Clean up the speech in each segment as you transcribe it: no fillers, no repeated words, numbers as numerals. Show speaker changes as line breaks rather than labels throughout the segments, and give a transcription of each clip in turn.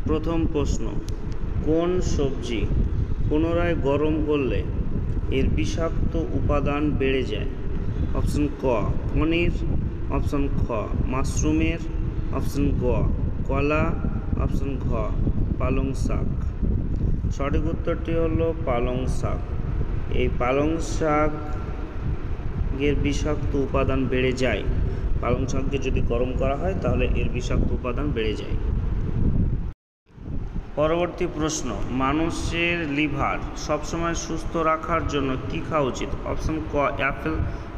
প্রথম প্রশ্ন, কোন সবজি পুনরায় গরম করলে এর বিষাক্ত উপাদান বেড়ে যায়? অপশন ক পনির, অপশন খ মাশরুমের, অপশন গ কলা, অপশন ঘ পালং শাক। সঠিক উত্তরটি হলো পালং শাক। এই পালং শাকের বিষাক্ত উপাদান বেড়ে যায়। পালং শাককে যদি গরম করা হয় তাহলে এর বিষাক্ত উপাদান বেড়ে যায়। পরবর্তী প্রশ্ন, মানুষের লিভার সবসময় সুস্থ রাখার জন্য কী খাওয়া উচিত? অপশন ক অ্যাপেল,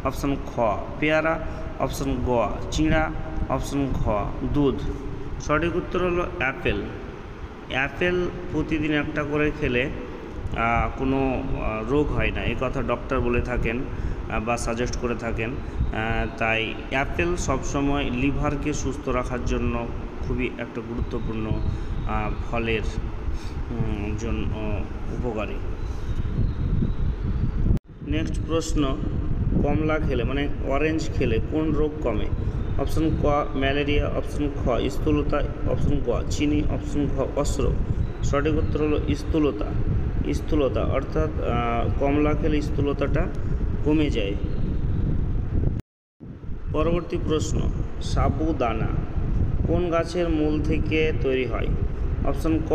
অপশন খ পেয়ারা, অপশন গ চিঁড়া, অপশন ঘ দুধ। সঠিক উত্তর হলো অ্যাপেল। অ্যাপেল প্রতিদিন একটা করে খেলে কোনো রোগ হয় না, এই কথা ডক্টর বলে থাকেন বা সাজেস্ট করে থাকেন। তাই অ্যাপেল সবসময় লিভারকে সুস্থ রাখার জন্য খুবই একটা গুরুত্বপূর্ণ ফলের জন্য উপকারী। নেক্সট প্রশ্ন, কমলা খেলে মানে অরেঞ্জ খেলে কোন রোগ কমে? অপশন ক ম্যালেরিয়া, অপশন খ স্থূলতা, অপশন গ চিনি, অপশন ঘ অস্ত্র। সঠিক উত্তর হলো স্থূলতা। স্থূলতা অর্থাৎ কমলা খেলে স্থূলতাটা কমে যায়। পরবর্তী প্রশ্ন, সাবুদানা কোন গাছের মূল থেকে তৈরি হয়? অপশন ক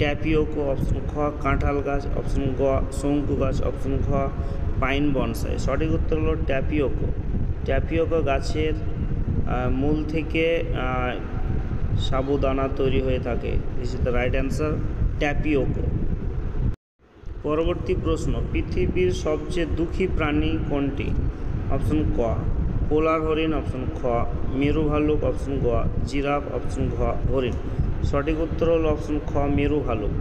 ট্যাপিওকো, অপশন খ কাঁঠাল গাছ, অপশন গ শঙ্কু গাছ, অপশন ঘ পাইন বনসাই। সঠিক উত্তর হলো ট্যাপিওকো। ট্যাপিওকো গাছের মূল থেকে সাবুদানা তৈরি হয়ে থাকে। This is the right answer, tapioca. পরবর্তী প্রশ্ন, পৃথিবীর সবচেয়ে দুঃখী প্রাণী কোনটি? অপশন ক পোলার হরিণ, অপশন খ মেরু ভালুক, অপশন গ জিরাফ, অপশন ঘ হরিণ। সঠিক উত্তর হল অপশন খ মেরু ভালুক।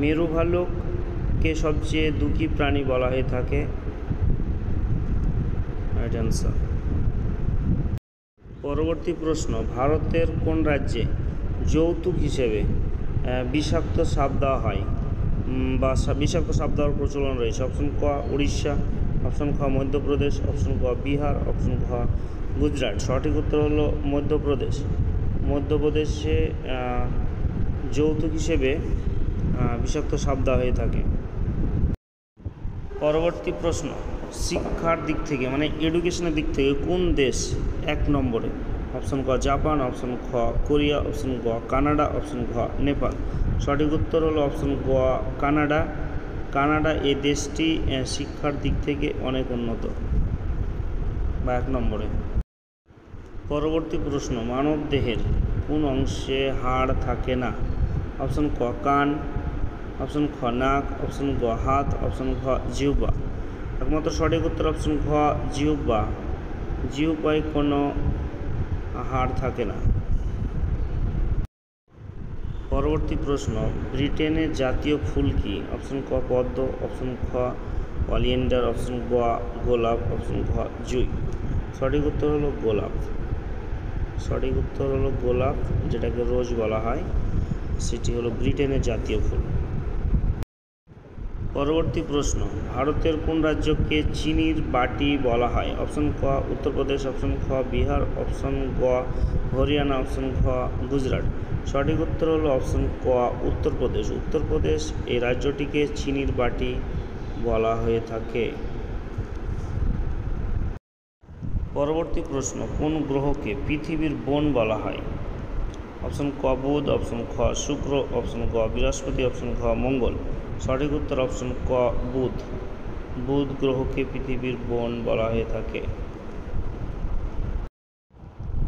মেরু ভালুককে সবচেয়ে দুঃখী প্রাণী বলা হয়ে থাকে। Right answer. পরবর্তী প্রশ্ন, ভারতের কোন রাজ্যে যৌতুক হিসেবে বিষাক্ত সাপ দেওয়া হয় বা বিষাক্ত সাপ দেওয়ার প্রচলন রয়েছে? অপশন ক উড়িষ্যা, অপশন খ মধ্যপ্রদেশ, অপশন ক বিহার, অপশন ঘ গুজরাট। সঠিক উত্তর হলো মধ্যপ্রদেশ। মধ্যপ্রদেশে যৌতুক হিসেবে বিষাক্ত সাপ দেওয়া হয়ে থাকে। পরবর্তী প্রশ্ন, শিক্ষার দিক থেকে মানে এডুকেশনের দিক থেকে কোন দেশ এক নম্বরে? অপশন ক জাপান, অপশন খ কোরিয়া, অপশন গ কানাডা, অপশন ঘ নেপাল। সঠিক উত্তর হলো অপশন গ কানাডা। কানাডা এই দেশটি শিক্ষার দিক থেকে অনেক উন্নত বা এক নম্বরে। পরবর্তী প্রশ্ন, মানব দেহের কোন অংশে হাড় থাকে না? অপশন ক কান, অপশন খ নাক, অপশন গ হাত, অপশন ঘ জিহ্বা। একমাত্র সঠিক উত্তর অপশন ঘ জিহ্বা। জিহ্বায় কোনো হাড় থাকে না। পরবর্তী প্রশ্ন, ব্রিটেনের জাতীয় ফুল কি? অপশন ক পদ্ম, অপশন খ অলিয়েন্ডার, অপশন গ গোলাপ, অপশন ঘ জুঁই। সঠিক উত্তর হলো গোলাপ। সঠিক উত্তর হলো গোলাপ, যেটাকে রোজ বলা হয়, সেটি হলো ব্রিটেনের জাতীয় ফুল। পরবর্তী প্রশ্ন, ভারতের কোন রাজ্যকে চিনির বাটি বলা হয়? অপশন ক উত্তরপ্রদেশ, অপশন খ বিহার, অপশন গ হরিয়ানা, অপশন ঘ গুজরাট। সঠিক উত্তর হলো অপশন ক উত্তরপ্রদেশ। উত্তরপ্রদেশ এই রাজ্যটিকে চিনির বাটি বলা হয়ে থাকে। পরবর্তী প্রশ্ন, কোন গ্রহকে পৃথিবীর বোন বলা হয়? অপশন ক বুধ, অপশন খ শুক্র, অপশন গ বৃহস্পতি, অপশন ঘ মঙ্গল। সঠিক উত্তর অপশন ক বুধ। বুধ গ্রহকে পৃথিবীর বোন বলা হয়ে থাকে।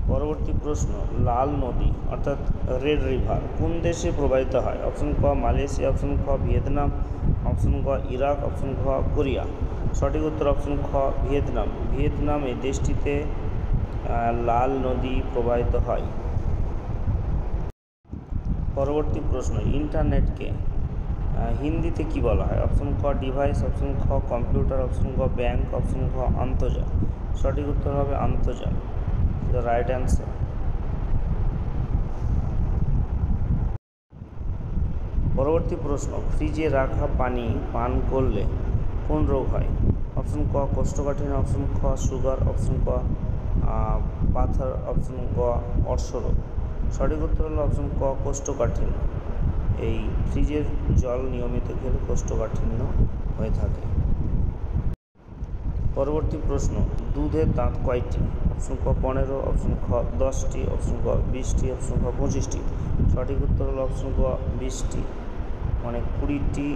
পরবর্তী প্রশ্ন, লাল নদী অর্থাৎ রেড রিভার কোন দেশে প্রবাহিত হয়? অপশন ক মালয়েশিয়া, অপশন খ ভিয়েতনাম, অপশন গ ইরাক, অপশন ঘ কোরিয়া। সঠিক উত্তর অপশন খ ভিয়েতনাম। ভিয়েতনাম এই দেশটিতে লাল নদী প্রবাহিত হয়। পরবর্তী প্রশ্ন, ইন্টারনেটকে হিন্দিতে কি বলা হয়? অপশন ক ডিভাইস, অপশন খ কম্পিউটার, অপশন গ ব্যাংক, অপশন ঘ আন্তর্জাল। সঠিক উত্তর হবে আন্তর্জাল। The right answer. পরবর্তী প্রশ্ন, ফ্রিজে রাখা পানি পান করলে কোন রোগ হয়? অপশন ক কোষ্ঠকাঠিন্য, অপশন খ সুগার, অপশন ক পাথর, অপশন গ অর্শরোগ। সঠিক উত্তর হলো অপশন ক কোষ্ঠকাঠিন্য। এই ফ্রিজের জল নিয়মিত খেলে কোষ্ঠকাঠিন্য হয়ে থাকে। পরবর্তী প্রশ্ন, দুধের দাঁত কয়টি? অপশন ক 15, অপশন খ 10টি, অপশন ক 20টি, অপশন খ 25টি। সঠিক উত্তর হলো অপশন ক 20টি, মানে 20টি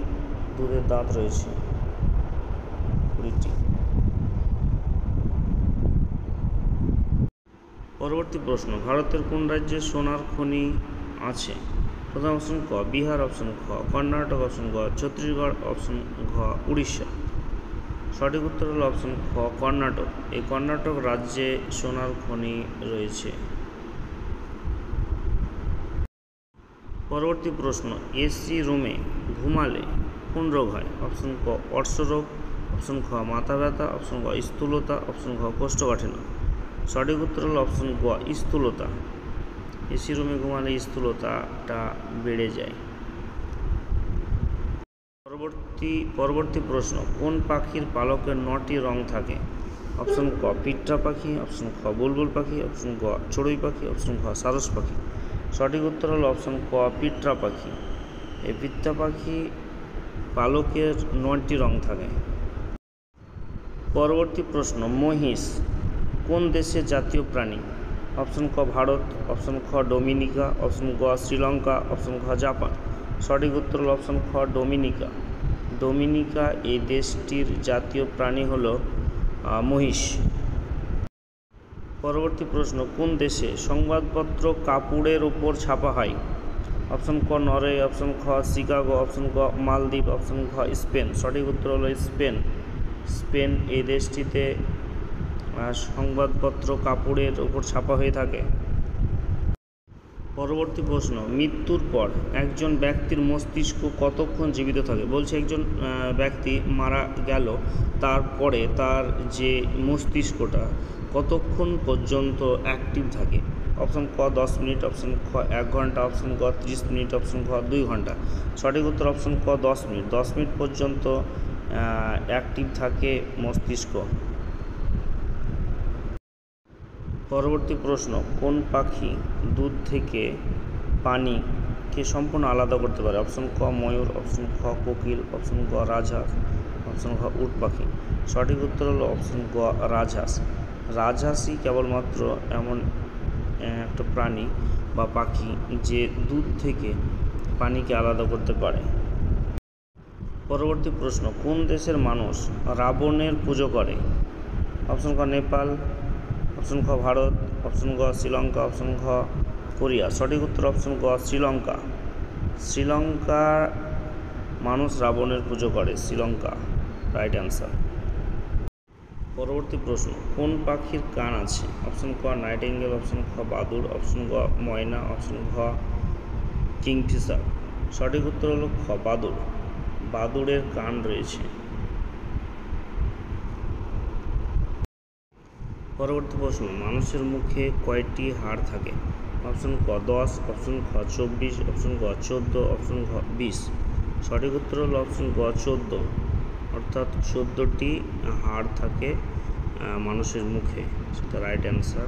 দুধের দাঁত রয়েছে, 20টি। পরবর্তী প্রশ্ন, ভারতের কোন রাজ্যে সোনার খনি আছে? প্রথম অপশন ক বিহার, অপশন খ কর্ণাটক, অপশন গ ছত্তিশগড়, অপশন ঘ উড়িষ্যা। সঠিক উত্তর হলো অপশন খ কর্ণাটক। এই কর্ণাটক রাজ্যে সোনার খনি রয়েছে। পরবর্তী প্রশ্ন, এসি রুমে ঘুমালে কোন রোগ হয়? অপশন ক অর্শরোগ, অপশন খ মাথা ব্যথা, অপশন খ স্থূলতা, অপশন খ কোষ্ঠকাঠিন্য। সঠিক উত্তর হলো অপশন ক স্থূলতা। এসি রুমে ঘুমালে স্থূলতাটা বেড়ে যায়। পরবর্তী প্রশ্ন, কোন পাখির পালকের 9টি রং থাকে? অপশন ক পিট্রা পাখি, অপশন খ বুলবুল পাখি, অপশন ক চড়ুই পাখি, অপশন খ সারস পাখি। সঠিক উত্তর হলো অপশন ক পিট্রা পাখি। এই পিট্রা পাখি পালকের 9টি রং থাকে। পরবর্তী প্রশ্ন, মহিষ কোন দেশের জাতীয় প্রাণী? অপশন ক ভারত, অপশন খ ডোমিনিকা, অপশন গ শ্রীলঙ্কা, অপশন খ জাপান। সঠিক উত্তর হল অপশন খ ডোমিনিকা। ডোমিনিকা এই দেশটির জাতীয় প্রাণী হল মহিষ। পরবর্তী প্রশ্ন, কোন দেশে সংবাদপত্র কাপড়ের ওপর ছাপা হয়? অপশন ক নরওয়ে, অপশন খ শিকাগো, অপশন ক মালদ্বীপ, অপশন খ স্পেন। সঠিক উত্তর হলো স্পেন। স্পেন এই দেশটিতে সংবাদপত্র কাপড়ের ওপর ছাপা হয়ে থাকে। পরবর্তী প্রশ্ন, মৃত্যুর পর একজন ব্যক্তির মস্তিষ্ক কতক্ষণ জীবিত থাকে? বলছে একজন ব্যক্তি মারা গেল, তারপরে তার যে মস্তিষ্কটা কতক্ষণ পর্যন্ত অ্যাক্টিভ থাকে? অপশন ক 10 মিনিট, অপশন খ 1 ঘন্টা, অপশন ক 30 মিনিট, অপশন খ 2 ঘন্টা। সঠিক উত্তর অপশন ক 10 মিনিট। 10 মিনিট পর্যন্ত অ্যাক্টিভ থাকে মস্তিষ্ক। পরবর্তী প্রশ্ন, কোন পাখি দুধ থেকে পানিকে সম্পূর্ণ আলাদা করতে পারে? অপশন ক ময়ূর, অপশন খ কোকিল, অপশন ক রাজহাঁস, অপশন খ উট পাখি। সঠিক উত্তর হলো অপশন ক রাজহাঁস। রাজহাঁসই কেবলমাত্র এমন একটা প্রাণী বা পাখি যে দুধ থেকে পানিকে আলাদা করতে পারে। পরবর্তী প্রশ্ন, কোন দেশের মানুষ রাবণের পুজো করে? অপশন খ নেপাল, অপশন খ ভারত, অপশন গ শ্রীলঙ্কা, অপশন খ কোরিয়া। সঠিক উত্তর অপশন গ শ্রীলঙ্কা। শ্রীলঙ্কার মানুষ রাবণের পুজো করে, শ্রীলঙ্কা রাইট অ্যান্সার। পরবর্তী প্রশ্ন, কোন পাখির কান আছে? অপশন ক নাইটিঙ্গেল, অপশন খ বাদুড়, অপশন গ ময়না, অপশন খ কিংফিশার। সঠিক উত্তর হলো খ বাদুড়। বাদুড়ের কান রয়েছে। পরবর্তী প্রশ্ন, মানুষের মুখে কয়টি হাড় থাকে? অপশন ক 10, অপশন খ 24, অপশন ক 14, অপশন খ 20। সঠিক উত্তর হলো অপশন ক 14, অর্থাৎ 14টি হাড় থাকে মানুষের মুখে। সেটা রাইট অ্যান্সার।